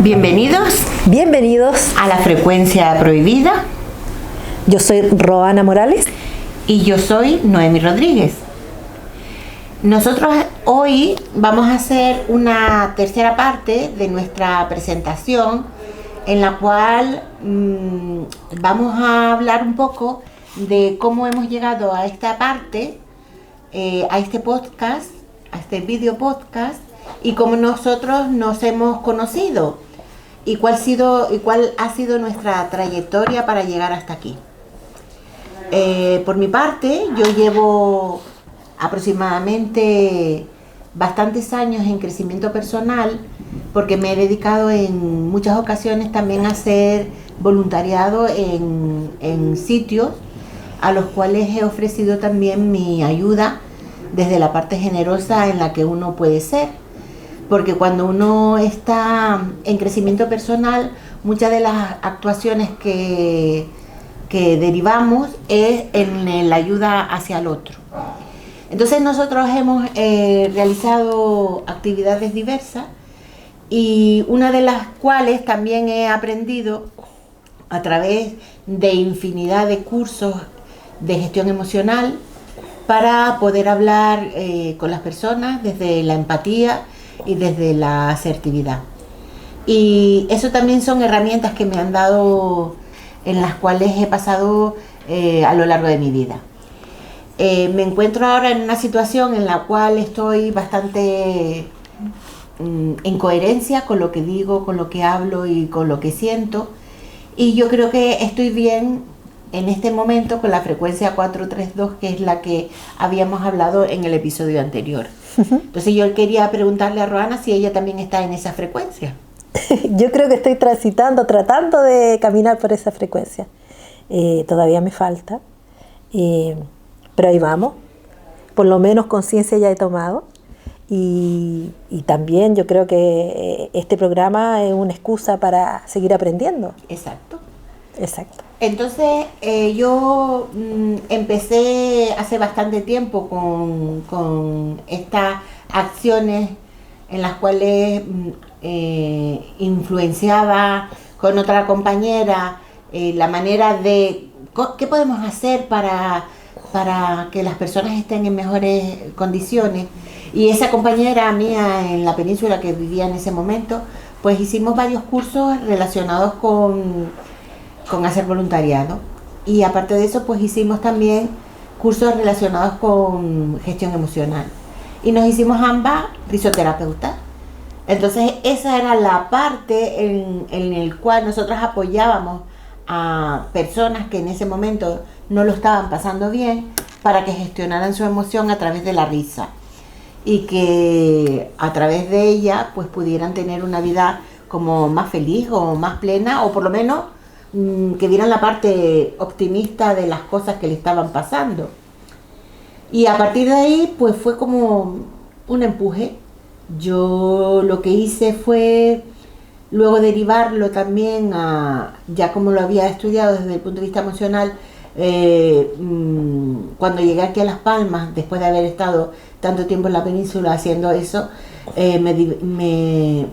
Bienvenidos Bienvenidos. a la frecuencia prohibida. Yo soy Roana Morales. Y yo soy Noemi Rodríguez. Nosotros hoy vamos a hacer una tercera parte de nuestra presentación en la cual vamos a hablar un poco de cómo hemos llegado a esta parte, a este podcast, a este video podcast, y cómo nosotros nos hemos conocido y cuál ha sido nuestra trayectoria para llegar hasta aquí. Por mi parte, yo llevo aproximadamente bastantes años en crecimiento personal, porque me he dedicado en muchas ocasiones también a hacer voluntariado en sitios a los cuales he ofrecido también mi ayuda desde la parte generosa en la que uno puede ser. Porque cuando uno está en crecimiento personal, muchas de las actuaciones que derivamos es en la ayuda hacia el otro. Entonces nosotros hemos realizado actividades diversas, y una de las cuales también he aprendido a través de infinidad de cursos de gestión emocional para poder hablar con las personas desde la empatía y desde la asertividad. Y eso también son herramientas que me han dado, en las cuales he pasado a lo largo de mi vida. Me encuentro ahora en una situación en la cual estoy bastante en coherencia con lo que digo, con lo que hablo y con lo que siento, y yo creo que estoy bien en este momento con la frecuencia 432, que es la que habíamos hablado en el episodio anterior. Entonces yo quería preguntarle a Roana si ella también está en esa frecuencia. Yo creo que estoy tratando de caminar por esa frecuencia. Todavía me falta, pero ahí vamos. Por lo menos conciencia ya he tomado. Y también yo creo que este programa es una excusa para seguir aprendiendo. Exacto. Entonces yo empecé hace bastante tiempo con estas acciones en las cuales influenciaba con otra compañera la manera de qué podemos hacer para que las personas estén en mejores condiciones. Y esa compañera mía en la península que vivía en ese momento, pues hicimos varios cursos relacionados con hacer voluntariado, y aparte de eso pues hicimos también cursos relacionados con gestión emocional, y nos hicimos ambas risoterapeutas. Entonces esa era la parte en el cual nosotros apoyábamos a personas que en ese momento no lo estaban pasando bien, para que gestionaran su emoción a través de la risa, y que a través de ella pues pudieran tener una vida como más feliz o más plena, o por lo menos que vieran la parte optimista de las cosas que le estaban pasando. Y a partir de ahí pues fue como un empuje. Yo lo que hice fue luego derivarlo también a, ya como lo había estudiado desde el punto de vista emocional, cuando llegué aquí a Las Palmas, después de haber estado tanto tiempo en la península haciendo eso, me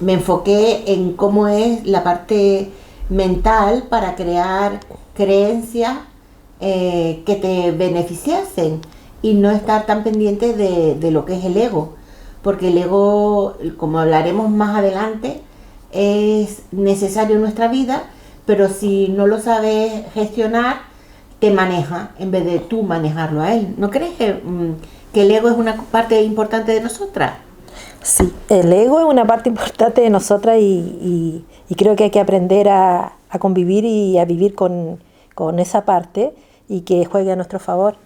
enfoqué en cómo es la parte mental para crear creencias que te beneficiasen, y no estar tan pendiente de lo que es el ego, porque el ego, como hablaremos más adelante, es necesario en nuestra vida, pero si no lo sabes gestionar, te maneja en vez de tú manejarlo a él. ¿No crees que el ego es una parte importante de nosotras? sí, el ego es una parte importante de nosotras, y creo que hay que aprender a convivir y a vivir con esa parte, y que juegue a nuestro favor.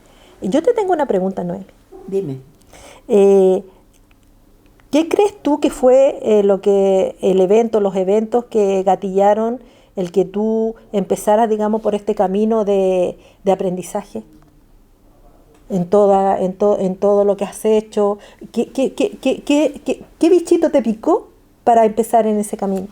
Yo te tengo una pregunta, Noemi. Dime. ¿Qué crees tú que fue los eventos que gatillaron el que tú empezaras, digamos, por este camino de aprendizaje? En todo lo que has hecho. ¿Qué bichito te picó para empezar en ese camino?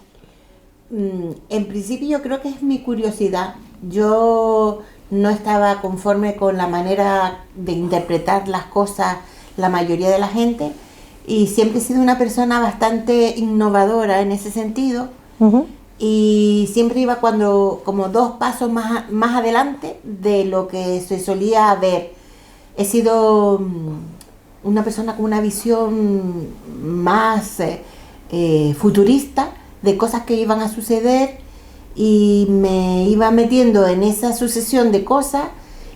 En principio yo creo que es mi curiosidad. Yo no estaba conforme con la manera de interpretar las cosas la mayoría de la gente, y siempre he sido una persona bastante innovadora en ese sentido. Ujú. Y siempre iba como 2 pasos más adelante de lo que se solía ver. He sido una persona con una visión más futurista de cosas que iban a suceder, y me iba metiendo en esa sucesión de cosas,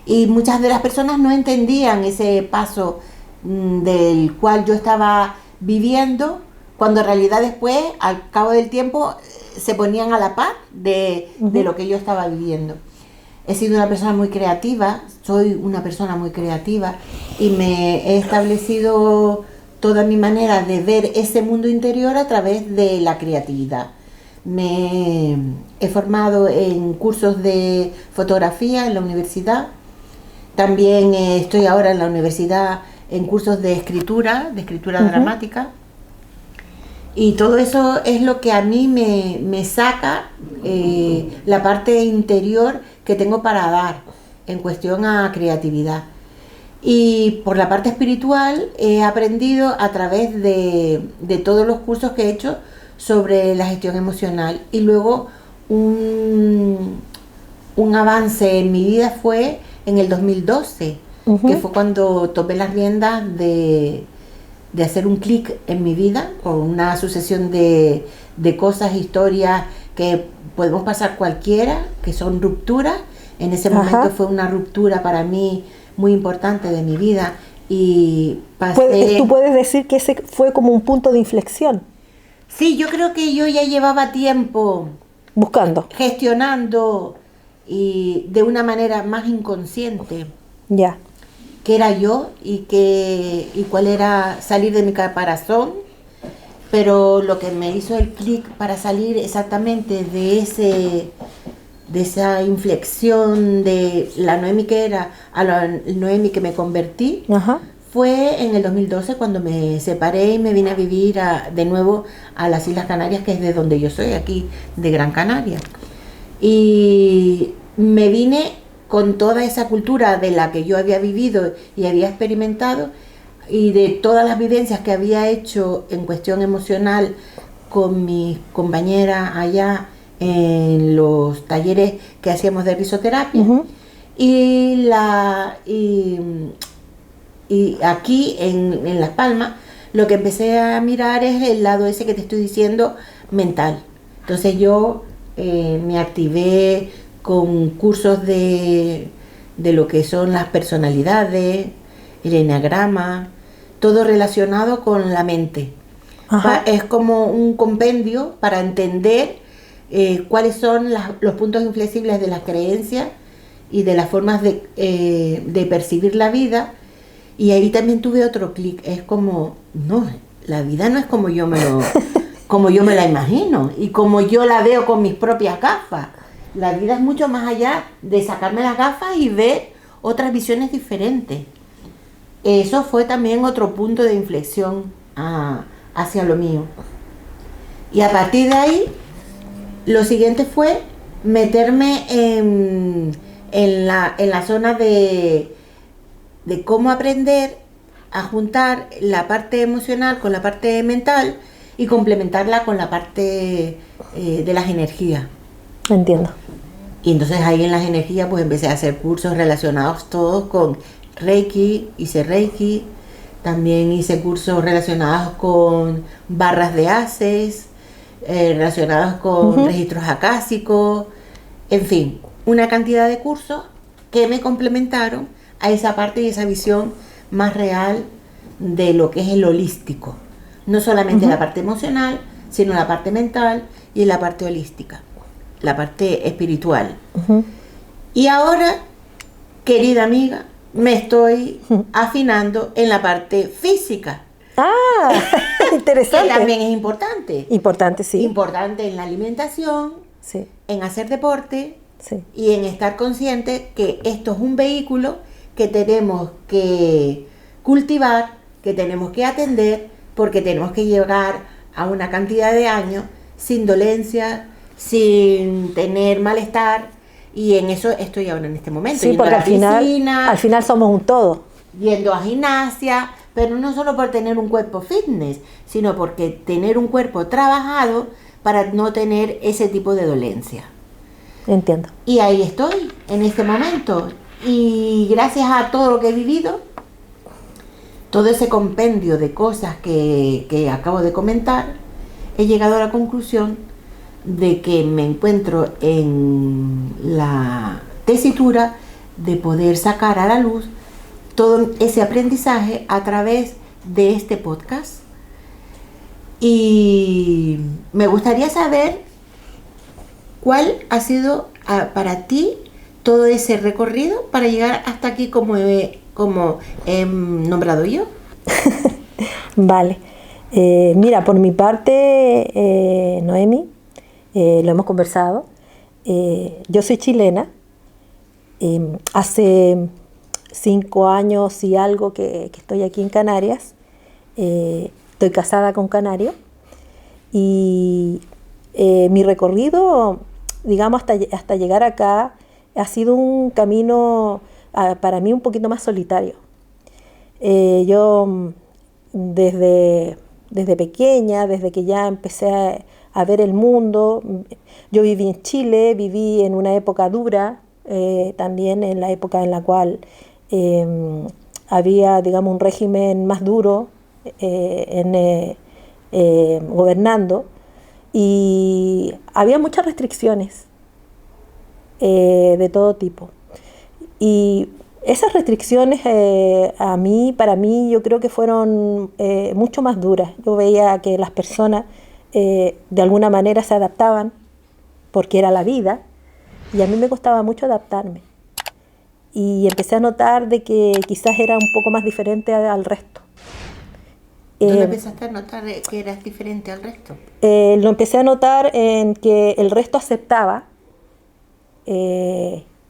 y muchas de las personas no entendían ese paso del cual yo estaba viviendo, cuando en realidad después, al cabo del tiempo, se ponían a la par de lo que yo estaba viviendo. He sido una persona muy creativa, soy una persona muy creativa, y me he establecido toda mi manera de ver ese mundo interior a través de la creatividad. Me he formado en cursos de fotografía en la universidad. También estoy ahora en la universidad en cursos de escritura dramática. Y todo eso es lo que a mí me saca la parte interior que tengo para dar en cuestión a creatividad. Y por la parte espiritual he aprendido a través de todos los cursos que he hecho sobre la gestión emocional. Y luego un avance en mi vida fue en el 2012, que fue cuando tomé las riendas de hacer un clic en mi vida, por una sucesión de cosas, historias que podemos pasar cualquiera, que son rupturas. En ese momento fue una ruptura para mí muy importante de mi vida, y pasé... ¿Tú puedes decir que ese fue como un punto de inflexión? Sí, yo creo que yo ya llevaba tiempo buscando, gestionando, y de una manera más inconsciente, ya, qué era yo y cuál era salir de mi caparazón. Pero lo que me hizo el clic para salir exactamente de esa inflexión de la Noemi que era a la Noemi que me convertí, fue en el 2012, cuando me separé y me vine a vivir de nuevo a las Islas Canarias, que es de donde yo soy, aquí de Gran Canaria. Y me vine con toda esa cultura de la que yo había vivido y había experimentado, y de todas las vivencias que había hecho en cuestión emocional con mis compañeras allá en los talleres que hacíamos de risoterapia. Y aquí en Las Palmas lo que empecé a mirar es el lado ese que te estoy diciendo, mental. Entonces yo me activé con cursos de lo que son las personalidades, el eneagrama, todo relacionado con la mente. Es como un compendio para entender cuáles son los puntos inflexibles de las creencias y de las formas de percibir la vida. Y ahí también tuve otro clic. Es como, no, la vida no es como yo me la imagino y como yo la veo con mis propias gafas. La vida es mucho más allá de sacarme las gafas y ver otras visiones diferentes. Eso fue también otro punto de inflexión hacia lo mío. Y a partir de ahí, lo siguiente fue meterme en la zona de cómo aprender a juntar la parte emocional con la parte mental y complementarla con la parte de las energías. Entiendo. Y entonces ahí en las energías pues empecé a hacer cursos relacionados todos con Reiki, hice Reiki, también hice cursos relacionados con barras de haces, relacionados con registros acásicos, en fin, una cantidad de cursos que me complementaron a esa parte y esa visión más real de lo que es el holístico. No solamente la parte emocional, sino la parte mental y la parte holística, la parte espiritual. Y ahora, querida amiga, me estoy afinando en la parte física. Interesante. Que también es importante. Importante, sí. Importante en la alimentación, sí, en hacer deporte, sí, y en estar consciente que esto es un vehículo que tenemos que cultivar, que tenemos que atender, porque tenemos que llegar a una cantidad de años sin dolencia, sin tener malestar, y en eso estoy ahora en este momento. Sí, porque al final somos un todo. Yendo a gimnasia, pero no solo por tener un cuerpo fitness, sino porque tener un cuerpo trabajado para no tener ese tipo de dolencia. Entiendo. Y ahí estoy, en este momento. Y gracias a todo lo que he vivido, todo ese compendio de cosas que acabo de comentar, he llegado a la conclusión de que me encuentro en la tesitura de poder sacar a la luz todo ese aprendizaje a través de este podcast. Y me gustaría saber cuál ha sido para ti todo ese recorrido para llegar hasta aquí como he nombrado yo. Vale. Mira, por mi parte, Noemi, lo hemos conversado. Yo soy chilena. Hace 5 años y algo que estoy aquí en Canarias. Estoy casada con canario. Y mi recorrido, digamos, hasta llegar acá, ha sido un camino para mí un poquito más solitario. Yo desde pequeña, desde que ya empecé a ver el mundo, yo viví en Chile, viví en una época dura, también en la época en la cual había, digamos, un régimen más duro gobernando, y había muchas restricciones de todo tipo. Y esas restricciones para mí, yo creo que fueron mucho más duras. Yo veía que las personas de alguna manera se adaptaban porque era la vida, y a mí me costaba mucho adaptarme. Y empecé a notar de que quizás era un poco más diferente al resto. ¿Dónde empezaste a notar que eras diferente al resto? Lo empecé a notar en que el resto aceptaba,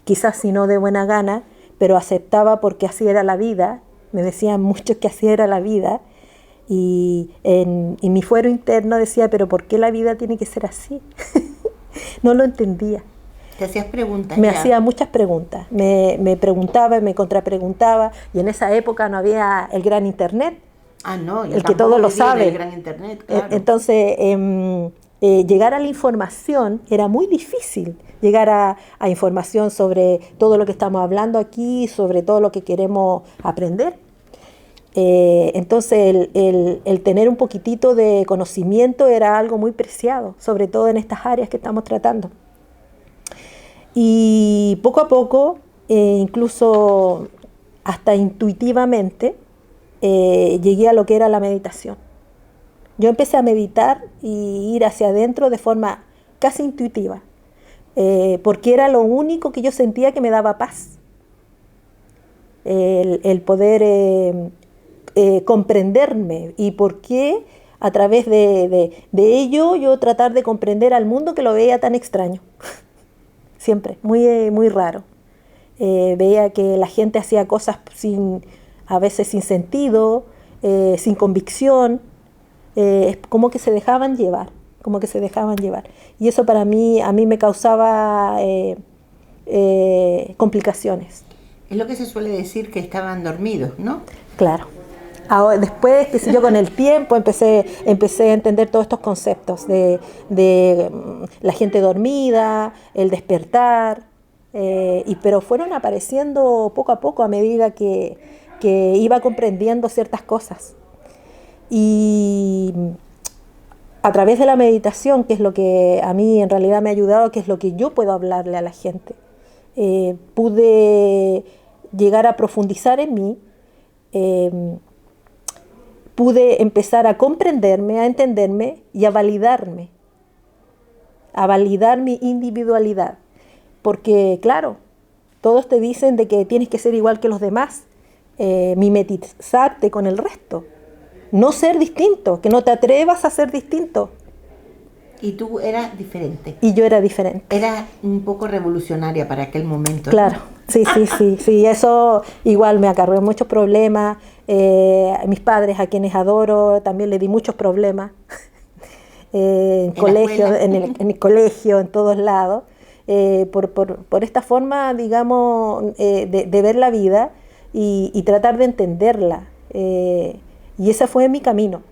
quizás si no de buena gana, pero aceptaba porque así era la vida. Me decían mucho que así era la vida, y en mi fuero interno decía, pero ¿por qué la vida tiene que ser así? No lo entendía. ¿Te hacías preguntas? Me hacía muchas preguntas, me preguntaba, me contrapreguntaba, y en esa época no había el gran internet. No, el que todo lo sabe. El gran internet, claro. Entonces, llegar a la información era muy difícil, llegar a información sobre todo lo que estamos hablando aquí, sobre todo lo que queremos aprender. Entonces, el tener un poquitito de conocimiento era algo muy preciado, sobre todo en estas áreas que estamos tratando. Y poco a poco, incluso hasta intuitivamente, llegué a lo que era la meditación. Yo empecé a meditar y ir hacia adentro de forma casi intuitiva, porque era lo único que yo sentía que me daba paz. El poder comprenderme, y por qué a través de ello yo tratar de comprender al mundo que lo veía tan extraño. Siempre, muy raro. Veía que la gente hacía cosas a veces sin sentido, sin convicción, como que se dejaban llevar, Y eso para mí, a mí me causaba complicaciones. Es lo que se suele decir, que estaban dormidos, ¿no? Claro. Ahora, después, qué sé yo, con el tiempo empecé a entender todos estos conceptos de la gente dormida, el despertar, pero fueron apareciendo poco a poco a medida que iba comprendiendo ciertas cosas. Y a través de la meditación, que es lo que a mí en realidad me ha ayudado, que es lo que yo puedo hablarle a la gente, pude llegar a profundizar en mí, pude empezar a comprenderme, a entenderme y a validar mi individualidad. Porque, claro, todos te dicen de que tienes que ser igual que los demás, mimetizarte con el resto, no ser distinto, que no te atrevas a ser distinto. Y tú eras diferente. Y yo era diferente. Era un poco revolucionaria para aquel momento. Claro, ¿no? Sí, eso igual me acarreó muchos problemas. A mis padres, a quienes adoro, también le di muchos problemas. En el colegio, en todos lados. Por esta forma, digamos, de ver la vida y tratar de entenderla. y ese fue mi camino.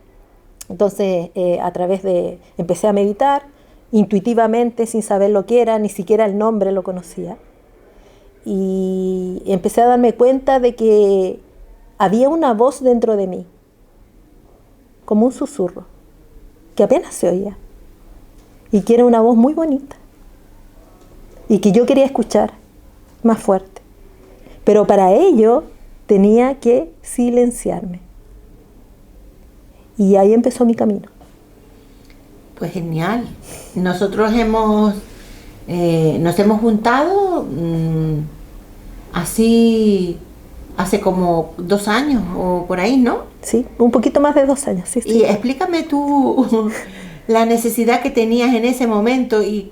Entonces, empecé a meditar intuitivamente, sin saber lo que era, ni siquiera el nombre lo conocía. Y empecé a darme cuenta de que había una voz dentro de mí, como un susurro, que apenas se oía, y que era una voz muy bonita, y que yo quería escuchar más fuerte. Pero para ello tenía que silenciarme. Y ahí empezó mi camino. Pues genial. Nosotros nos hemos juntado así hace como 2 años o por ahí, ¿no? Sí, un poquito más de 2 años, sí. Y explícame tú la necesidad que tenías en ese momento y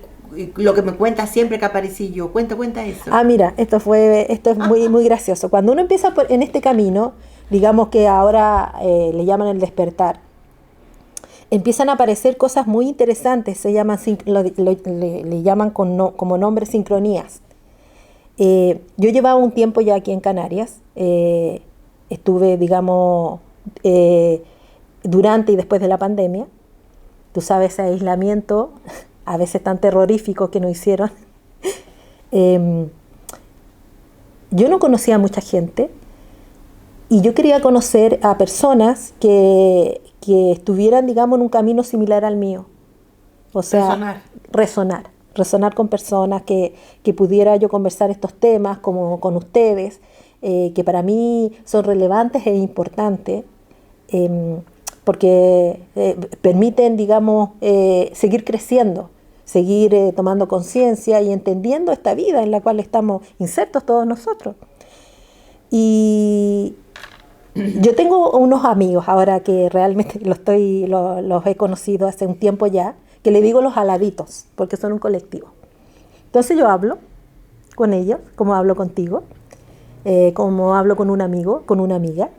lo que me cuentas siempre que aparecí yo. Cuenta eso. Mira, esto es muy gracioso. Cuando uno empieza en este camino, digamos que ahora le llaman el despertar, empiezan a aparecer cosas muy interesantes, se llaman, le llaman como nombre sincronías. Yo llevaba un tiempo ya aquí en Canarias, estuve, digamos, durante y después de la pandemia. Tú sabes, ese aislamiento, a veces tan terrorífico que nos hicieron. Yo no conocía a mucha gente y yo quería conocer a personas que estuvieran, digamos, en un camino similar al mío. O sea, resonar con personas que pudiera yo conversar estos temas como con ustedes, que para mí son relevantes e importantes, porque permiten, digamos, seguir creciendo, seguir tomando conciencia y entendiendo esta vida en la cual estamos insertos todos nosotros. Y yo tengo unos amigos ahora que realmente los he conocido hace un tiempo ya, que le digo los aladitos, porque son un colectivo. Entonces yo hablo con ellos, como hablo contigo, como hablo con un amigo, con una amiga,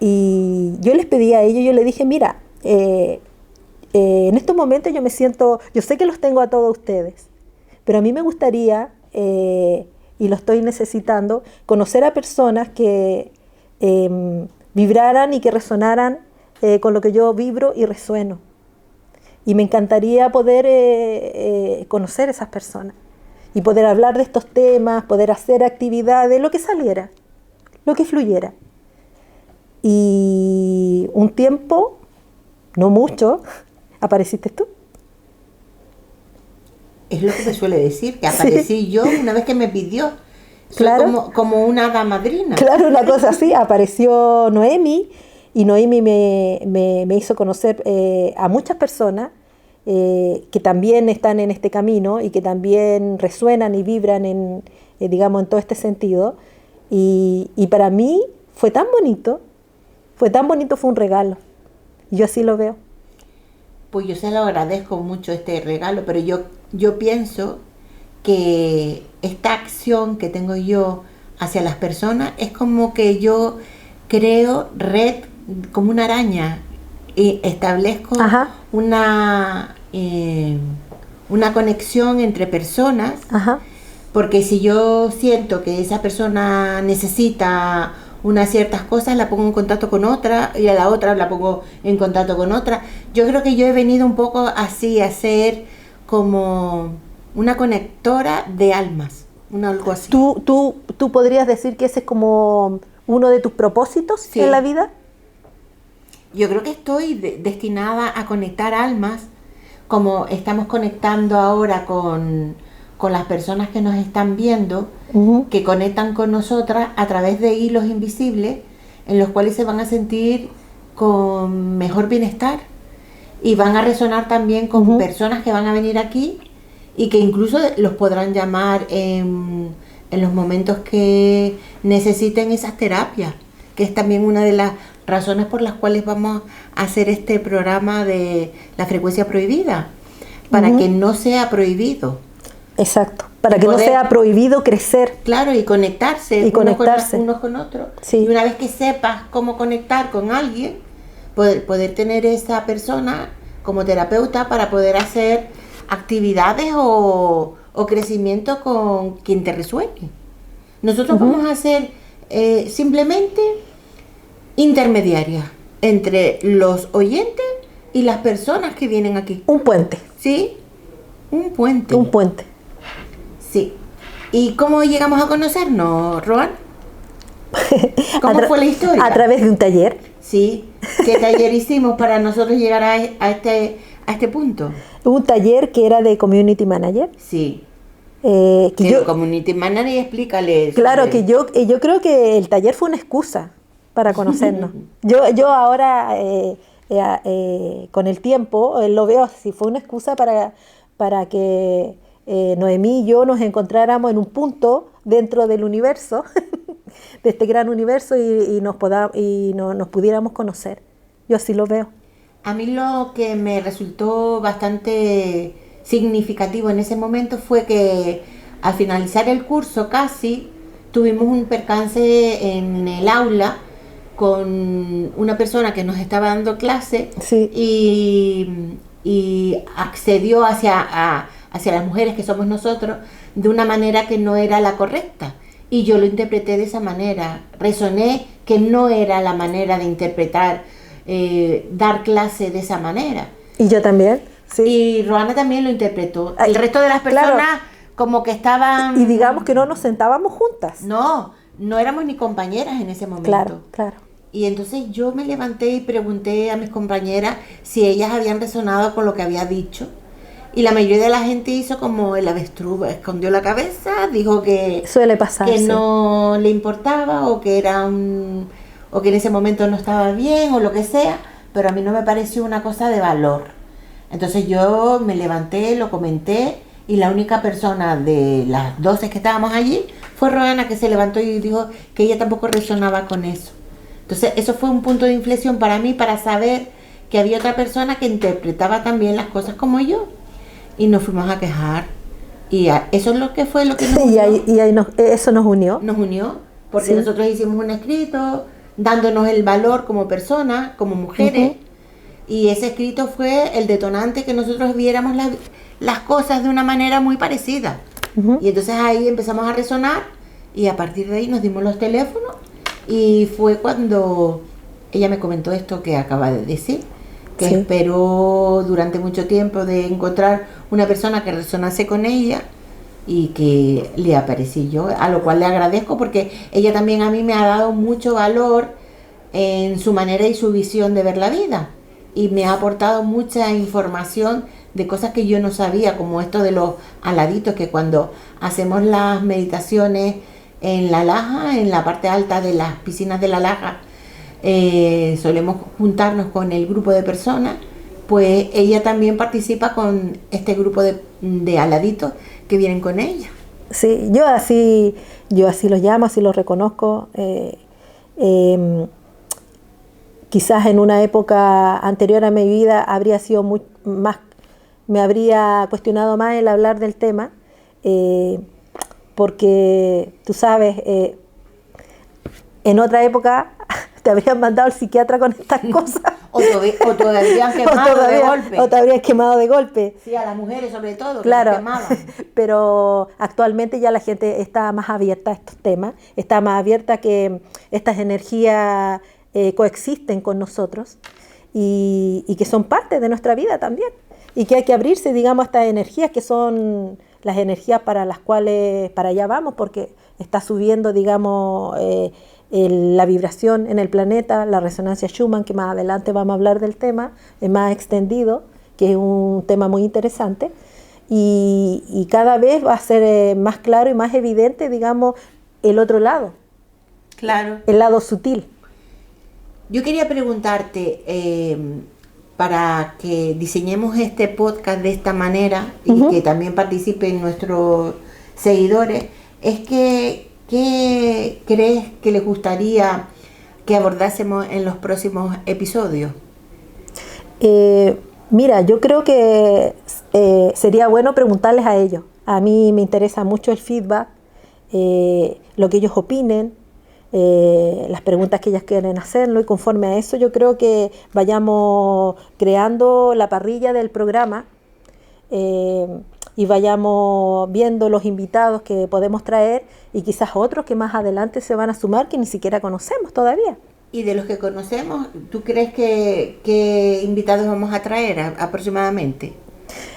y yo les pedí a ellos, yo les dije, mira, en estos momentos yo sé que los tengo a todos ustedes, pero a mí me gustaría, y lo estoy necesitando, conocer a personas que vibraran y que resonaran con lo que yo vibro y resueno. Y me encantaría poder conocer a esas personas y poder hablar de estos temas, poder hacer actividades, lo que saliera, lo que fluyera. Y un tiempo, no mucho, apareciste tú. Es lo que te suele decir, que aparecí yo una vez que me pidió. Soy Claro. como una hada madrina. Claro, una cosa así. Apareció Noemi y Noemi me hizo conocer a muchas personas que también están en este camino y que también resuenan y vibran digamos, en todo este sentido. Y para mí fue tan bonito, fue un regalo. Yo así lo veo. Pues yo se lo agradezco mucho este regalo, pero yo pienso que esta acción que tengo yo hacia las personas es como que yo creo red como una araña y establezco una conexión entre personas. Ajá. Porque si yo siento que esa persona necesita unas ciertas cosas, la pongo en contacto con otra y a la otra la pongo en contacto con otra. Yo creo que yo he venido un poco así a ser como una conectora de almas, algo así. ¿Tú podrías decir que ese es como uno de tus propósitos en la vida? Yo creo que estoy destinada a conectar almas, como estamos conectando ahora con las personas que nos están viendo, que conectan con nosotras a través de hilos invisibles, en los cuales se van a sentir con mejor bienestar y van a resonar también con personas que van a venir aquí y que incluso los podrán llamar en los momentos que necesiten esas terapias, que es también una de las razones por las cuales vamos a hacer este programa de la frecuencia prohibida, para que no sea prohibido. Exacto, para que no sea prohibido crecer. Claro, y conectarse. Unos con otros. Sí. Y una vez que sepas cómo conectar con alguien, poder tener esa persona como terapeuta para poder hacer actividades o crecimiento con quien te resuene. Nosotros vamos a hacer simplemente intermediaria entre los oyentes y las personas que vienen aquí. Un puente. ¿Sí? Un puente. Un puente. Sí. ¿Y cómo llegamos a conocernos, Roan? ¿Cómo fue la historia? A través de un taller. Sí. ¿Qué taller hicimos para nosotros llegar a este punto? Un taller que era de Community Manager. Sí. Que Community Manager, explícale eso. Claro, que yo creo que el taller fue una excusa para conocernos. yo ahora, con el tiempo, lo veo así, fue una excusa para que Noemí y yo nos encontráramos en un punto dentro del universo, de este gran universo, y nos pudiéramos conocer. Yo así lo veo. A mí lo que me resultó bastante significativo en ese momento fue que al finalizar el curso casi tuvimos un percance en el aula con una persona que nos estaba dando clase. Sí. y accedió hacia las mujeres que somos nosotros de una manera que no era la correcta. Y yo lo interpreté de esa manera. Resoné que no era la manera de interpretar, dar clase de esa manera. Y yo también. Sí. Y Roana también lo interpretó. El resto de las personas, claro, como que estaban... Y digamos que no nos sentábamos juntas. No éramos ni compañeras en ese momento. Claro, claro. Y entonces yo me levanté y pregunté a mis compañeras si ellas habían resonado con lo que había dicho. Y la mayoría de la gente hizo como el avestruz, escondió la cabeza, dijo que... Suele pasar, que sí, no le importaba, o que o que en ese momento no estaba bien, o lo que sea, pero a mí no me pareció una cosa de valor. Entonces yo me levanté, lo comenté, y la única persona de las 12 que estábamos allí fue Roana, que se levantó y dijo que ella tampoco resonaba con eso. Entonces eso fue un punto de inflexión para mí, para saber que había otra persona que interpretaba también las cosas como yo. Y nos fuimos a quejar. Y eso es lo que nos unió. Y ahí eso nos unió. Nos unió, porque Sí. nosotros hicimos un escrito dándonos el valor como personas, como mujeres. Y ese escrito fue el detonante que nosotros viéramos las cosas de una manera muy parecida. Y entonces ahí empezamos a resonar, y a partir de ahí nos dimos los teléfonos, y fue cuando ella me comentó esto que acaba de decir, que Sí. esperó durante mucho tiempo de encontrar una persona que resonase con ella, y que le aparecí yo, a lo cual le agradezco, porque ella también a mí me ha dado mucho valor en su manera y su visión de ver la vida, y me ha aportado mucha información de cosas que yo no sabía, como esto de los aladitos, que cuando hacemos las meditaciones en La Laja, en la parte alta de las piscinas de La Laja, solemos juntarnos con el grupo de personas, pues ella también participa con este grupo de aladitos que vienen con ella. Sí, yo así los llamo, así los reconozco. Quizás en una época anterior a mi vida habría sido me habría cuestionado más el hablar del tema, porque tú sabes, en otra época te habrían mandado al psiquiatra con estas cosas. o te habrían quemado de golpe. O te habrían quemado de golpe. Sí, a las mujeres sobre todo, claro, que nos quemaban. Pero actualmente ya la gente está más abierta a estos temas, está más abierta a que estas energías coexisten con nosotros, y que son parte de nuestra vida también. Y que hay que abrirse, digamos, a estas energías que son las energías para las cuales para allá vamos, porque está subiendo, digamos, la vibración en el planeta, la resonancia Schumann, que más adelante vamos a hablar del tema, más extendido, que es un tema muy interesante, y cada vez va a ser más claro y más evidente, digamos, el otro lado. Claro. El lado sutil. Yo quería preguntarte, para que diseñemos este podcast de esta manera, y que también participen nuestros seguidores, es que ¿qué crees que les gustaría que abordásemos en los próximos episodios? Mira, yo creo que sería bueno preguntarles a ellos. A mí me interesa mucho el feedback, lo que ellos opinen, las preguntas que ellas quieren hacerlo, y conforme a eso yo creo que vayamos creando la parrilla del programa, y vayamos viendo los invitados que podemos traer, y quizás otros que más adelante se van a sumar que ni siquiera conocemos todavía. Y de los que conocemos, ¿tú crees que invitados vamos a traer aproximadamente?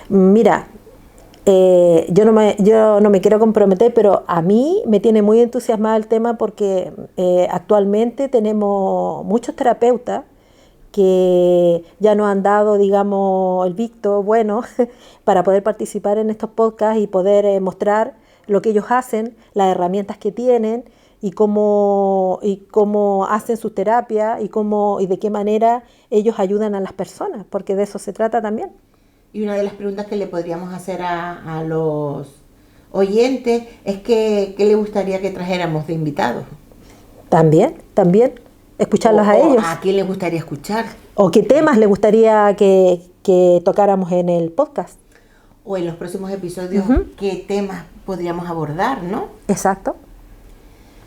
Mira, yo no me quiero comprometer, pero a mí me tiene muy entusiasmada el tema porque actualmente tenemos muchos terapeutas que ya nos han dado, digamos, el visto bueno para poder participar en estos podcasts y poder mostrar lo que ellos hacen, las herramientas que tienen y cómo hacen sus terapias y de qué manera ellos ayudan a las personas, porque de eso se trata también. Y una de las preguntas que le podríamos hacer a los oyentes es qué le gustaría que trajéramos de invitados. También, escucharlos a ellos. ¿A quién le gustaría escuchar? O qué temas le gustaría que tocáramos en el podcast. O en los próximos episodios, qué temas podríamos abordar, ¿no? Exacto.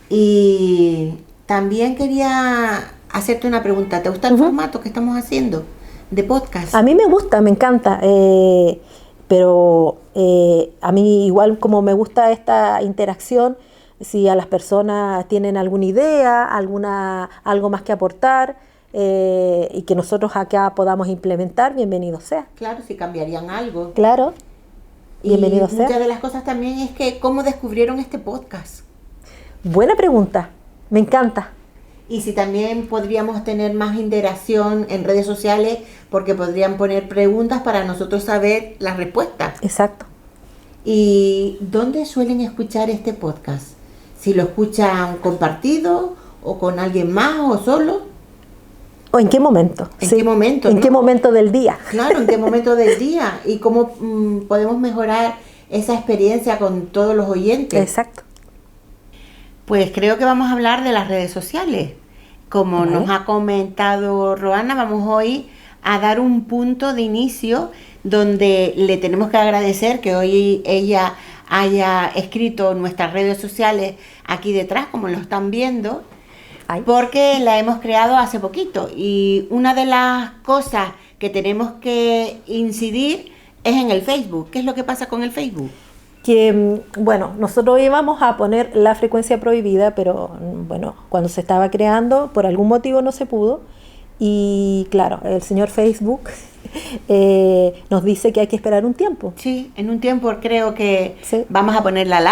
Y también quería hacerte una pregunta. ¿Te gusta el formato que estamos haciendo de podcast? A mí me gusta, me encanta, pero a mí igual como me gusta esta interacción, si a las personas tienen alguna idea, algo más que aportar y que nosotros acá podamos implementar, bienvenido sea. Claro, si cambiarían algo. Claro, bienvenido sea. Muchas de las cosas también es que cómo descubrieron este podcast. Buena pregunta, me encanta. Y si también podríamos tener más interacción en redes sociales, porque podrían poner preguntas para nosotros saber las respuestas. Exacto. ¿Y dónde suelen escuchar este podcast? ¿Si lo escuchan compartido o con alguien más o solo? ¿O en qué momento? ¿En qué momento? ¿En qué momento del día? Claro, ¿en qué momento del día? ¿Y cómo podemos mejorar esa experiencia con todos los oyentes? Exacto. Pues creo que vamos a hablar de las redes sociales. Como nos ha comentado Roana, vamos hoy a dar un punto de inicio donde le tenemos que agradecer que hoy ella haya escrito nuestras redes sociales aquí detrás, como lo están viendo, porque la hemos creado hace poquito. Y una de las cosas que tenemos que incidir es en el Facebook. ¿Qué es lo que pasa con el Facebook? Que, bueno, nosotros íbamos a poner la frecuencia prohibida, pero bueno, cuando se estaba creando, por algún motivo no se pudo. Y claro, el señor Facebook nos dice que hay que esperar un tiempo. Sí, en un tiempo creo que sí. Vamos a poner la.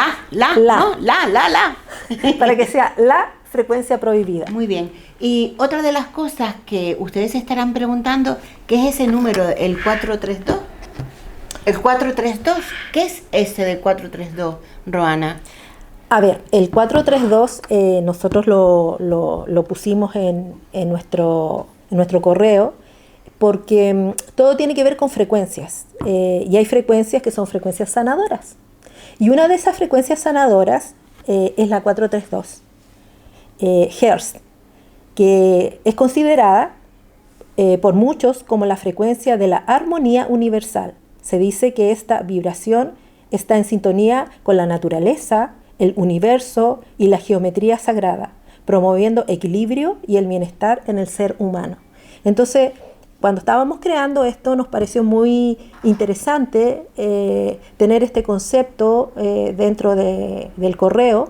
Para que sea la frecuencia prohibida. Muy bien. Y otra de las cosas que ustedes se estarán preguntando, ¿qué es ese número, el 432? El 432, ¿qué es ese del 432, Roana? A ver, el 432 nosotros lo pusimos en nuestro correo porque todo tiene que ver con frecuencias y hay frecuencias que son frecuencias sanadoras. Y una de esas frecuencias sanadoras es la 432 Hz, que es considerada por muchos como la frecuencia de la armonía universal. Se dice que esta vibración está en sintonía con la naturaleza, el universo y la geometría sagrada, promoviendo equilibrio y el bienestar en el ser humano. Entonces, cuando estábamos creando esto, nos pareció muy interesante tener este concepto dentro del correo,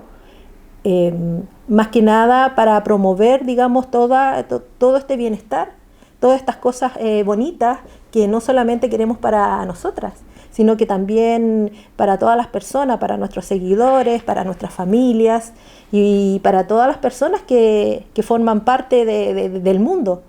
más que nada para promover, digamos, todo este bienestar, todas estas cosas bonitas que no solamente queremos para nosotras, sino que también para todas las personas, para nuestros seguidores, para nuestras familias y para todas las personas que forman parte del mundo.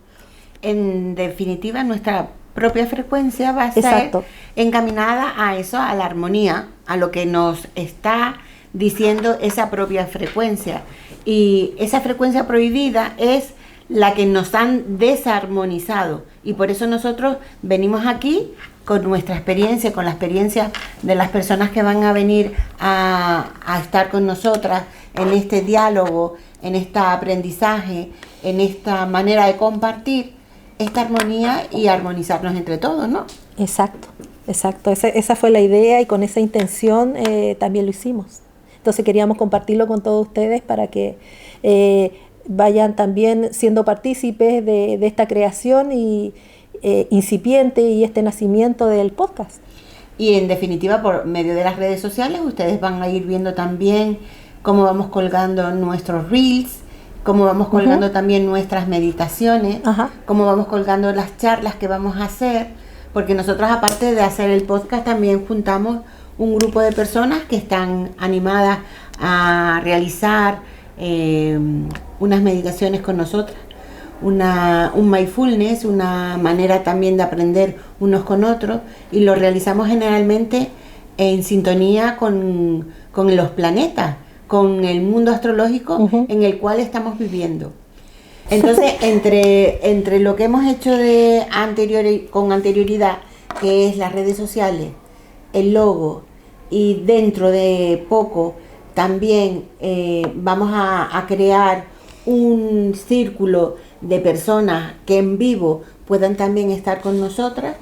En definitiva, nuestra propia frecuencia va a ser encaminada a eso, a la armonía, a lo que nos está diciendo esa propia frecuencia. Y esa frecuencia prohibida es la que nos han desarmonizado. Y por eso nosotros venimos aquí con nuestra experiencia, con la experiencia de las personas que van a venir a estar con nosotras en este diálogo, en este aprendizaje, en esta manera de compartir esta armonía y armonizarnos entre todos, ¿no? Exacto. Esa fue la idea y con esa intención también lo hicimos. Entonces queríamos compartirlo con todos ustedes para que vayan también siendo partícipes de esta creación y incipiente y este nacimiento del podcast. Y en definitiva, por medio de las redes sociales, ustedes van a ir viendo también cómo vamos colgando nuestros reels cómo vamos colgando también nuestras meditaciones, cómo vamos colgando las charlas que vamos a hacer, porque nosotros, aparte de hacer el podcast, también juntamos un grupo de personas que están animadas a realizar unas meditaciones con nosotras, un mindfulness, una manera también de aprender unos con otros, y lo realizamos generalmente en sintonía con los planetas, con el mundo astrológico en el cual estamos viviendo. Entonces, entre lo que hemos hecho con anterioridad, que es las redes sociales, el logo, y dentro de poco también vamos a crear un círculo de personas que en vivo puedan también estar con nosotras.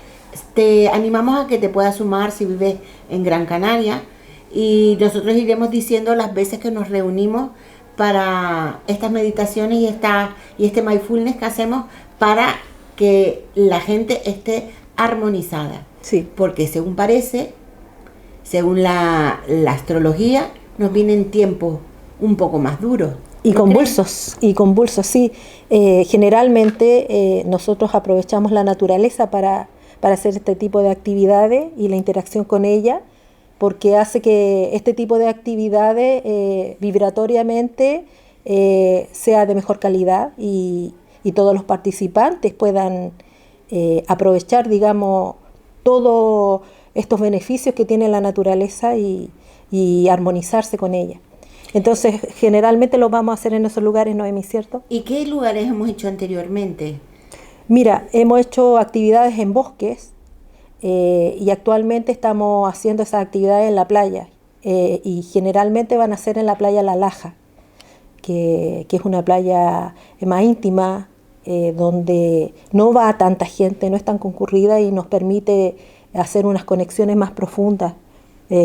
Te animamos a que te puedas sumar si vives en Gran Canaria, y nosotros iremos diciendo las veces que nos reunimos para estas meditaciones y este mindfulness que hacemos, para que la gente esté armonizada. Sí. Porque según parece, según la astrología, nos vienen tiempos un poco más duros. Y convulsos, sí. Generalmente nosotros aprovechamos la naturaleza para hacer este tipo de actividades y la interacción con ella, porque hace que este tipo de actividades vibratoriamente sea de mejor calidad, y todos los participantes puedan aprovechar, digamos, todos estos beneficios que tiene la naturaleza y armonizarse con ella. Entonces, generalmente lo vamos a hacer en esos lugares, Noemí, ¿cierto? ¿Y qué lugares hemos hecho anteriormente? Mira, hemos hecho actividades en bosques, y actualmente estamos haciendo esas actividades en la playa, y generalmente van a ser en la playa La Laja, que es una playa más íntima, donde no va tanta gente, no es tan concurrida, y nos permite hacer unas conexiones más profundas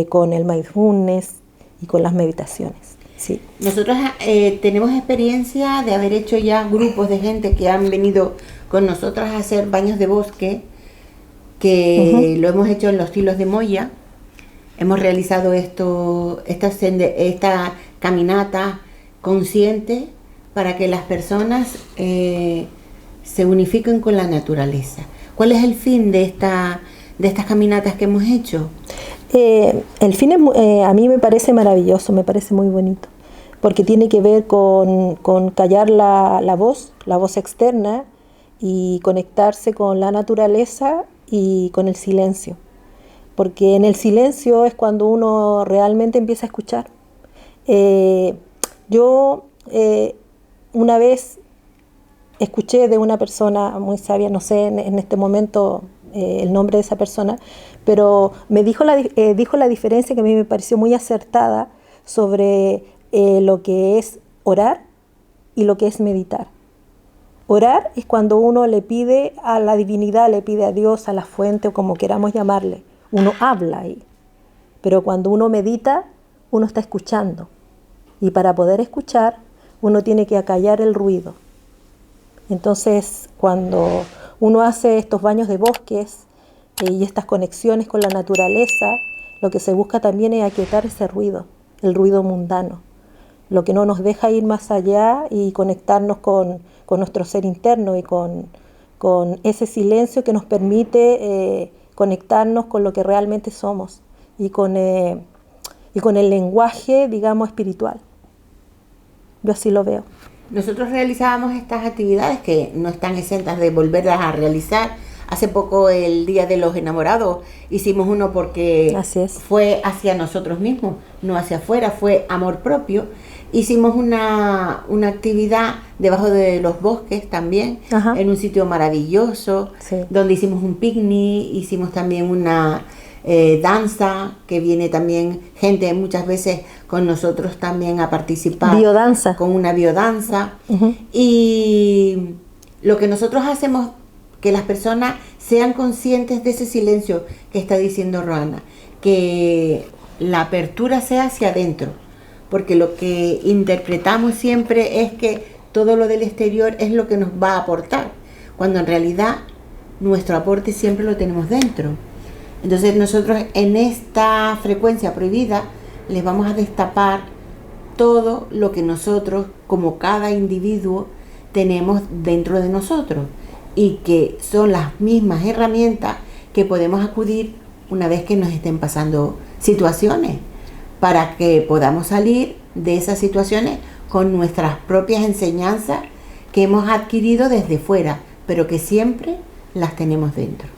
con el mindfulness y con las meditaciones. Sí. Nosotros tenemos experiencia de haber hecho ya grupos de gente que han venido con nosotras a hacer baños de bosque, que lo hemos hecho en los Tilos de Moya. Hemos realizado esta caminata consciente para que las personas se unifiquen con la naturaleza. ¿Cuál es el fin de estas caminatas que hemos hecho? El fin a mí me parece maravilloso, me parece muy bonito, porque tiene que ver con callar la voz externa, y conectarse con la naturaleza y con el silencio, porque en el silencio es cuando uno realmente empieza a escuchar. Yo una vez escuché de una persona muy sabia, no sé en este momento el nombre de esa persona, pero me dijo la diferencia, que a mí me pareció muy acertada, sobre lo que es orar y lo que es meditar. Orar es cuando uno le pide a la divinidad, le pide a Dios, a la fuente, o como queramos llamarle. Uno habla ahí. Pero cuando uno medita, uno está escuchando. Y para poder escuchar, uno tiene que acallar el ruido. Entonces, cuando uno hace estos baños de bosques y estas conexiones con la naturaleza, lo que se busca también es aquietar ese ruido, el ruido mundano, lo que no nos deja ir más allá y conectarnos con nuestro ser interno, y con ese silencio que nos permite conectarnos con lo que realmente somos, y con el lenguaje, digamos, espiritual. Yo así lo veo. Nosotros realizábamos estas actividades que no están exentas de volverlas a realizar. Hace poco, el Día de los Enamorados, hicimos uno porque fue hacia nosotros mismos, no hacia afuera, fue amor propio. Hicimos una actividad debajo de los bosques también, en un sitio maravilloso, donde hicimos un picnic, hicimos también una danza, que viene también gente muchas veces con nosotros también a participar. Biodanza. Con una biodanza. Y lo que nosotros hacemos, que las personas sean conscientes de ese silencio que está diciendo Roana, que la apertura sea hacia adentro, porque lo que interpretamos siempre es que todo lo del exterior es lo que nos va a aportar, cuando en realidad nuestro aporte siempre lo tenemos dentro. Entonces nosotros en esta frecuencia prohibida les vamos a destapar todo lo que nosotros como cada individuo tenemos dentro de nosotros y que son las mismas herramientas que podemos acudir una vez que nos estén pasando situaciones, para que podamos salir de esas situaciones con nuestras propias enseñanzas que hemos adquirido desde fuera, pero que siempre las tenemos dentro.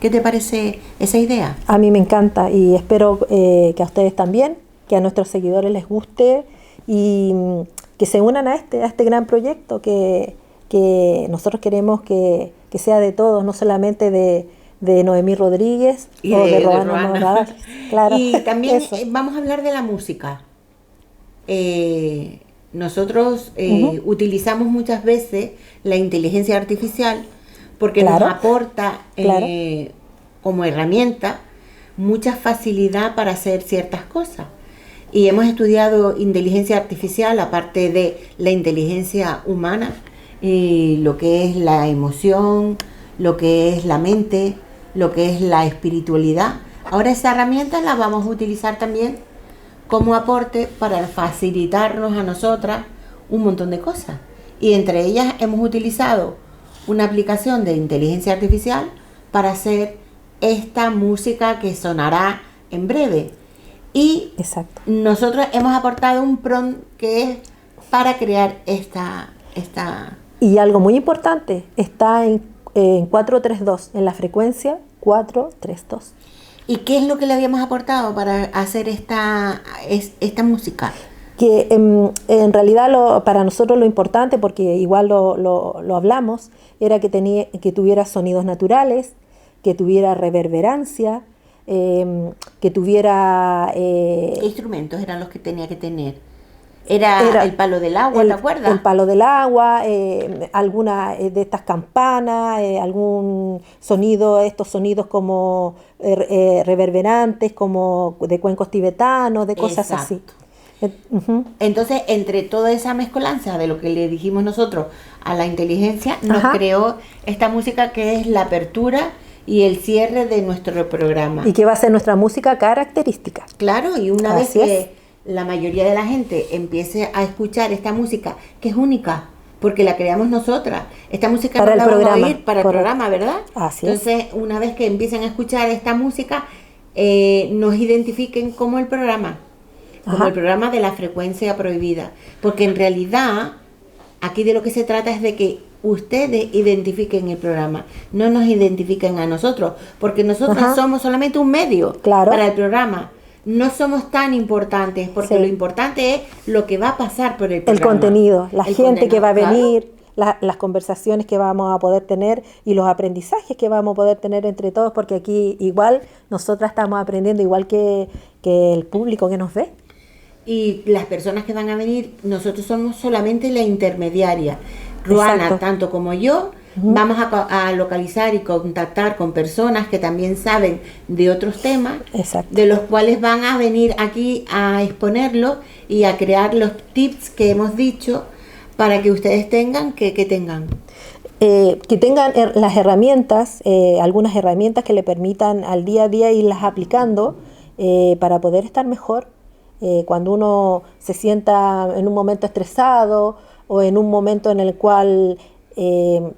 ¿Qué te parece esa idea? A mí me encanta y espero que a ustedes también, que a nuestros seguidores les guste y que se unan a este gran proyecto que nosotros queremos que sea de todos, no solamente de Noemí Rodríguez y o de Roana Morales. Claro, y también eso. Vamos a hablar de la música. Nosotros utilizamos muchas veces la inteligencia artificial porque Claro, nos aporta claro. como herramienta mucha facilidad para hacer ciertas cosas. Y hemos estudiado inteligencia artificial, aparte de la inteligencia humana, lo que es la emoción, lo que es la mente, lo que es la espiritualidad. Ahora esa herramienta la vamos a utilizar también como aporte para facilitarnos a nosotras un montón de cosas. Y entre ellas hemos utilizado una aplicación de inteligencia artificial para hacer esta música que sonará en breve. Y Exacto. nosotros hemos aportado un prompt que es para crear esta... Y algo muy importante, está en 432, en la frecuencia 432. ¿Y qué es lo que le habíamos aportado para hacer esta música? Que en realidad para nosotros lo importante, porque igual lo hablamos, era que tuviera sonidos naturales, que tuviera reverberancia, que tuviera... ¿Qué instrumentos eran los que tenía que tener? Era el palo del agua, ¿te acuerdas? El palo del agua, alguna de estas campanas, algún sonido, estos sonidos como reverberantes, como de cuencos tibetanos, de cosas así. Entonces, entre toda esa mezcolanza de lo que le dijimos nosotros a la inteligencia, nos creó esta música que es la apertura y el cierre de nuestro programa. Y que va a ser nuestra música característica. Claro, y una vez que la mayoría de la gente empiece a escuchar esta música, que es única, porque la creamos nosotras. Esta música para no la programa, vamos a oír para el programa, ¿verdad? Así Entonces, una vez que empiecen a escuchar esta música, nos identifiquen como el programa. Como el programa de la frecuencia prohibida. Porque en realidad, aquí de lo que se trata es de que ustedes identifiquen el programa, no nos identifiquen a nosotros, porque nosotros somos solamente un medio para el programa. No somos tan importantes, porque lo importante es lo que va a pasar por el programa. El contenido, la gente que va a venir, las conversaciones que vamos a poder tener y los aprendizajes que vamos a poder tener entre todos, porque aquí igual nosotras estamos aprendiendo igual que el público que nos ve. Y las personas que van a venir, nosotros somos solamente la intermediaria. Roana, tanto como yo, vamos a localizar y contactar con personas que también saben de otros temas, de los cuales van a venir aquí a exponerlo y a crear los tips que hemos dicho para que ustedes tengan, que tengan. Que tengan las herramientas, algunas herramientas que le permitan al día a día irlas aplicando para poder estar mejor. Cuando uno se sienta en un momento estresado o en un momento en el cual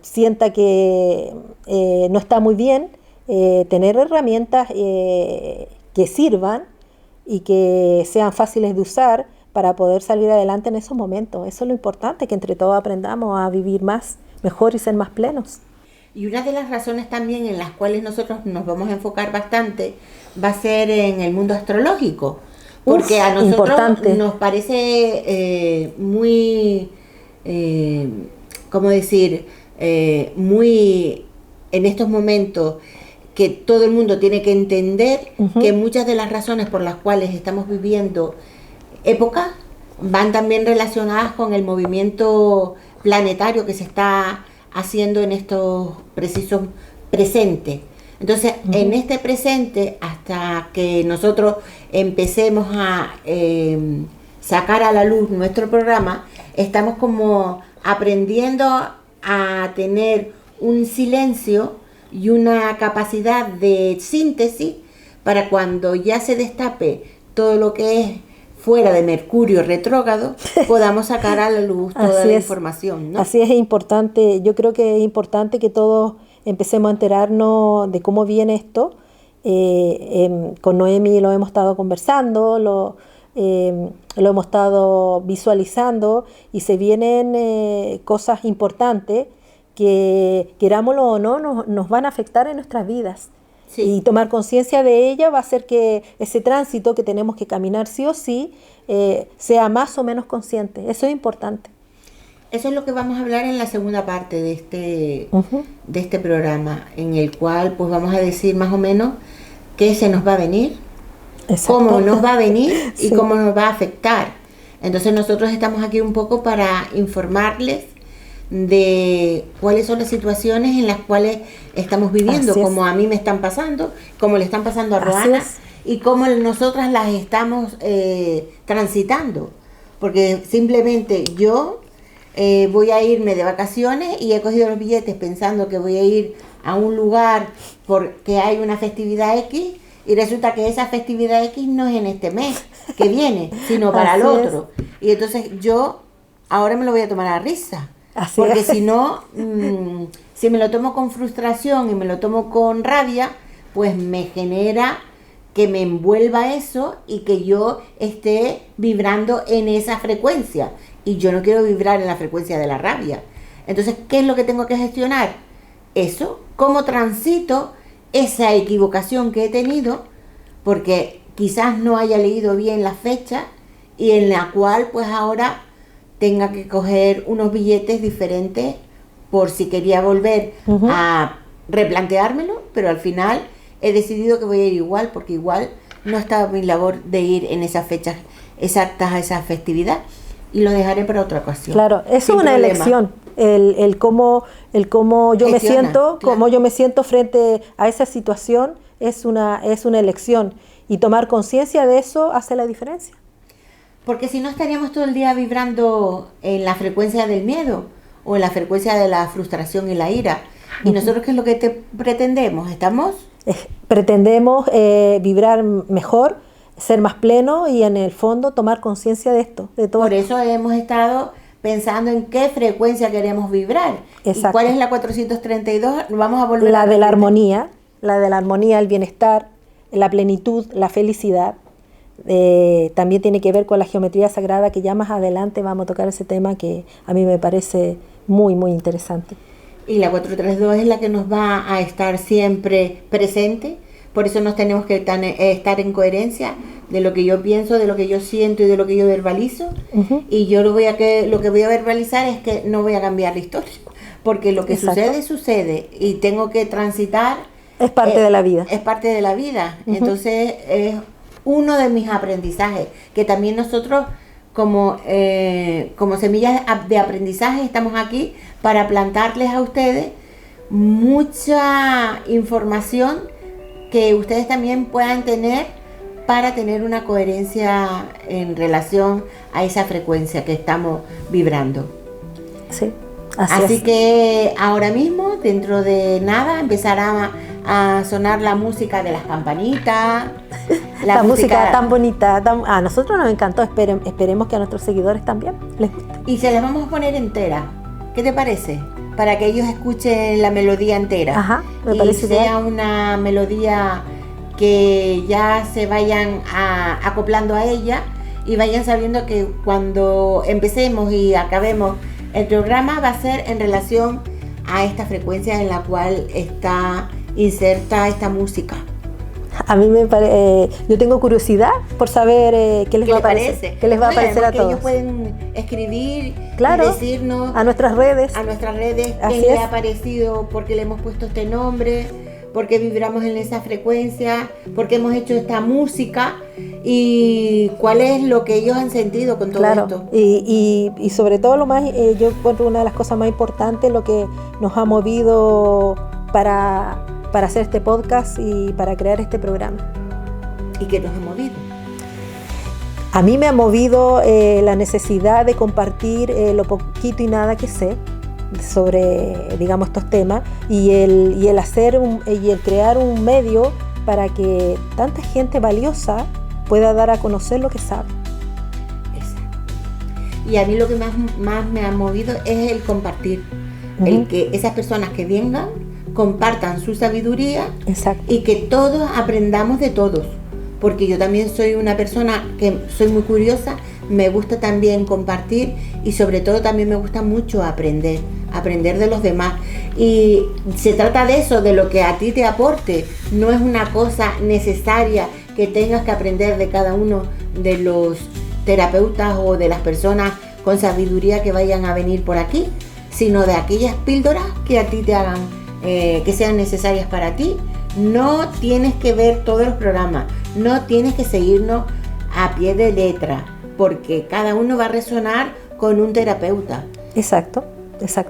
sienta que no está muy bien, tener herramientas que sirvan y que sean fáciles de usar para poder salir adelante en esos momentos. Eso es lo importante, que entre todos aprendamos a vivir más, mejor y ser más plenos. Y una de las razones también en las cuales nosotros nos vamos a enfocar bastante va a ser en el mundo astrológico. Porque a nosotros nos parece muy, ¿cómo decir? Muy en estos momentos que todo el mundo tiene que entender que muchas de las razones por las cuales estamos viviendo épocas van también relacionadas con el movimiento planetario que se está haciendo en estos precisos presentes. Entonces, en este presente, hasta que nosotros empecemos a sacar a la luz nuestro programa, estamos como aprendiendo a tener un silencio y una capacidad de síntesis para cuando ya se destape todo lo que es fuera de Mercurio retrógrado, podamos sacar a la luz toda la información, ¿no? Así es importante, yo creo que es importante que todos empecemos a enterarnos de cómo viene esto. Con Noemi lo hemos estado conversando, lo hemos estado visualizando y se vienen cosas importantes que, querámoslo o no, nos van a afectar en nuestras vidas. Sí. Y tomar conciencia de ella va a hacer que ese tránsito que tenemos que caminar sí o sí sea más o menos consciente. Eso es importante. Eso es lo que vamos a hablar en la segunda parte de este programa, en el cual pues vamos a decir más o menos qué se nos va a venir, exacto, cómo nos va a venir y sí, cómo nos va a afectar. Entonces nosotros estamos aquí un poco para informarles de cuáles son las situaciones en las cuales estamos viviendo, como a mí me están pasando, como le están pasando a Roana y cómo nosotras las estamos transitando. Porque simplemente yo voy a irme de vacaciones y he cogido los billetes pensando que voy a ir a un lugar porque hay una festividad X y resulta que esa festividad X no es en este mes que viene, sino para el otro. Y entonces yo ahora me lo voy a tomar a risa. Porque si no, si me lo tomo con frustración y me lo tomo con rabia, pues me genera que me envuelva eso y que yo esté vibrando en esa frecuencia. Y yo no quiero vibrar en la frecuencia de la rabia. Entonces, ¿qué es lo que tengo que gestionar? Eso, cómo transito esa equivocación que he tenido, porque quizás no haya leído bien la fecha y en la cual pues ahora tenga que coger unos billetes diferentes por si quería volver a replanteármelo, pero al final he decidido que voy a ir igual, porque igual no estaba mi labor de ir en esas fechas exactas a esa festividad y lo dejaré para otra ocasión. Claro, es una elección, el cómo yo me siento, claro, cómo yo me siento frente a esa situación es una elección y tomar conciencia de eso hace la diferencia. Porque si no estaríamos todo el día vibrando en la frecuencia del miedo o en la frecuencia de la frustración y la ira. ¿Y nosotros qué es lo que pretendemos? Pretendemos vibrar mejor, ser más pleno y en el fondo tomar conciencia de esto, de todo. Por eso hemos estado pensando en qué frecuencia queremos vibrar. Exacto. ¿Y cuál es la 432? Vamos a volver la de la armonía, el bienestar, la plenitud, la felicidad. También tiene que ver con la geometría sagrada, que ya más adelante vamos a tocar ese tema que a mí me parece muy, muy interesante. Y la 432 es la que nos va a estar siempre presente, por eso nos tenemos que estar en coherencia de lo que yo pienso, de lo que yo siento y de lo que yo verbalizo. Y yo lo que voy a verbalizar es que no voy a cambiar la historia, porque lo que sucede y tengo que transitar. Es parte de la vida. Es parte de la vida. Entonces es uno de mis aprendizajes, que también nosotros como semillas de aprendizaje estamos aquí para plantarles a ustedes mucha información que ustedes también puedan tener para tener una coherencia en relación a esa frecuencia que estamos vibrando. Sí, así que ahora mismo, dentro de nada, empezará a sonar la música de las campanitas. La música tan bonita, a nosotros nos encantó, esperemos que a nuestros seguidores también les guste. Y se las vamos a poner entera. ¿Qué te parece? Para que ellos escuchen la melodía entera. Ajá, me parece sea bien. Una melodía que ya se vayan acoplando a ella y vayan sabiendo que cuando empecemos y acabemos el programa va a ser en relación a esta frecuencia en la cual está inserta esta música. A mí yo tengo curiosidad por saber qué les va a parecer. ¿Qué les va a parecer a todos? Ellos pueden escribir, claro, y decirnos a nuestras redes qué les ha parecido, por qué le hemos puesto este nombre, por qué vibramos en esa frecuencia, por qué hemos hecho esta música y cuál es lo que ellos han sentido con todo esto. Y sobre todo lo más, yo encuentro una de las cosas más importantes, lo que nos ha movido para hacer este podcast y para crear este programa. ¿Y qué nos ha movido? A mí me ha movido la necesidad de compartir lo poquito y nada que sé sobre, digamos, estos temas y el crear un medio para que tanta gente valiosa pueda dar a conocer lo que sabe. Y a mí lo que más me ha movido es el compartir. El que esas personas que vengan compartan su sabiduría. Exacto. Y que todos aprendamos de todos. Porque yo también soy una persona que soy muy curiosa, me gusta también compartir y sobre todo también me gusta mucho aprender de los demás. Y se trata de eso, de lo que a ti te aporte. No es una cosa necesaria que tengas que aprender de cada uno de los terapeutas o de las personas con sabiduría que vayan a venir por aquí, sino de aquellas píldoras que a ti te hagan, que sean necesarias para ti. No tienes que ver todos los programas, no tienes que seguirnos a pie de letra, porque cada uno va a resonar con un terapeuta. Exacto,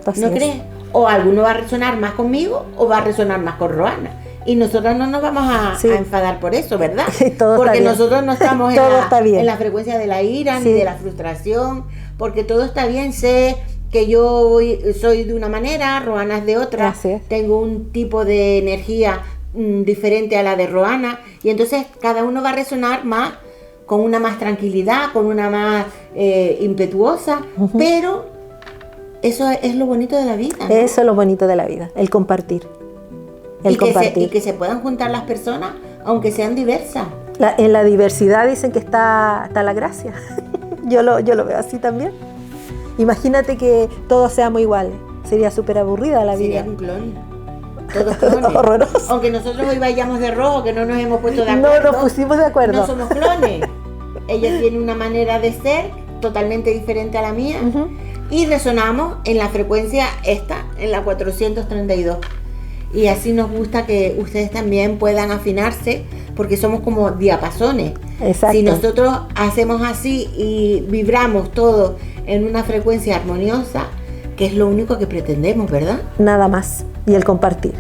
así ¿No es. crees? O alguno va a resonar más conmigo o va a resonar más con Roana. Y nosotros no nos vamos a enfadar por eso, ¿verdad? Todo porque nosotros no estamos en la frecuencia de la ira ni de la frustración, porque todo está bien. Sé que yo soy de una manera, Roana es de otra, tengo un tipo de energía diferente a la de Roana, y entonces cada uno va a resonar más con una más tranquilidad, con una más impetuosa, pero eso es lo bonito de la vida, ¿no? Eso es lo bonito de la vida, el compartir. Y que se puedan juntar las personas, aunque sean diversas. En la diversidad dicen que está la gracia. yo lo veo así también. Imagínate que todos seamos iguales. Sería súper aburrida la vida. Sería un clon. Todos clones. Horroroso. Aunque nosotros hoy vayamos de rojo, que no nos hemos puesto de acuerdo. No nos pusimos de acuerdo. No somos clones. Ella tiene una manera de ser totalmente diferente a la mía. Y resonamos en la frecuencia esta, en la 432. Y así nos gusta que ustedes también puedan afinarse, porque somos como diapasones. Exacto. Si nosotros hacemos así y vibramos todo en una frecuencia armoniosa, que es lo único que pretendemos, ¿verdad? Nada más. Y el compartir.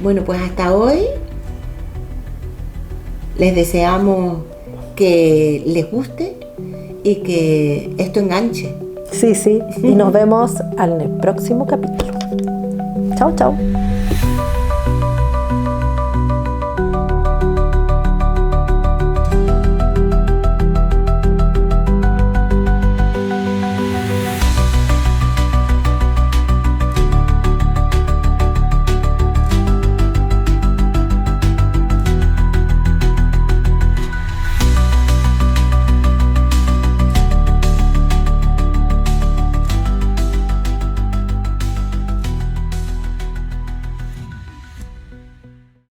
Bueno, pues hasta hoy les deseamos que les guste y que esto enganche. Sí. Y nos vemos en el próximo capítulo. Chao.